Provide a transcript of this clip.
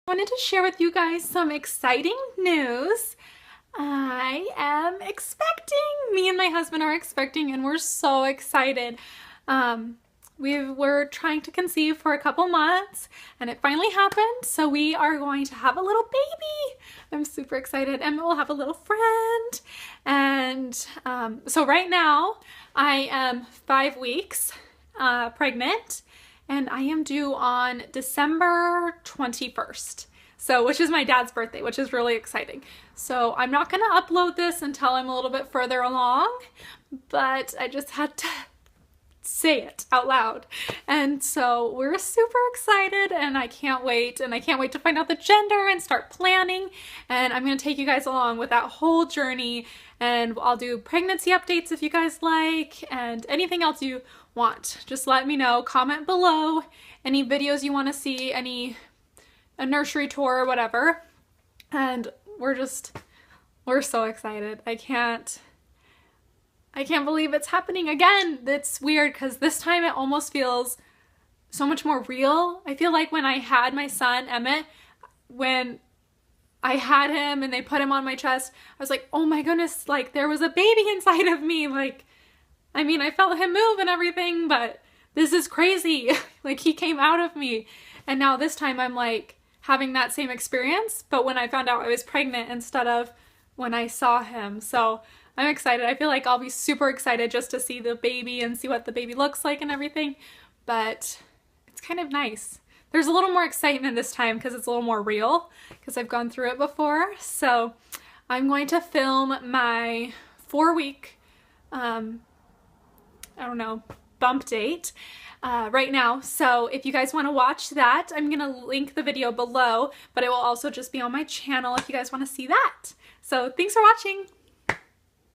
Wanted to share with you guys some exciting news. I am expecting, me and my husband are expecting, and we're so excited. We were trying to conceive for a couple months and it finally happened. So we are going to have a little baby. I'm super excited, and we'll have a little friend. And so right now I am 5 weeks pregnant, and I am due on December 21st. So, which is my dad's birthday, which is really exciting. So I'm not gonna upload this until I'm a little bit further along, but I just had to say it out loud. And so we're super excited, and I can't wait. And I can't wait to find out the gender and start planning. And I'm gonna take you guys along with that whole journey, and I'll do pregnancy updates if you guys like, and anything else you want. Just let me know, comment below any videos you want to see, a nursery tour or whatever. And we're so excited. I can't believe it's happening again. It's weird because this time it almost feels so much more real. I feel like when I had my son, Emmett, when I had him and they put him on my chest, I was like, oh my goodness, like there was a baby inside of me. Like, I mean, I felt him move and everything, but this is crazy. Like, he came out of me. And now this time I'm like having that same experience, but when I found out I was pregnant instead of when I saw him. So I'm excited. I feel like I'll be super excited just to see the baby and see what the baby looks like and everything, but it's kind of nice. There's a little more excitement this time because it's a little more real because I've gone through it before. So I'm going to film my 4-week, I don't know, bump date right now. So if you guys want to watch that, I'm going to link the video below, but it will also just be on my channel if you guys want to see that. So thanks for watching.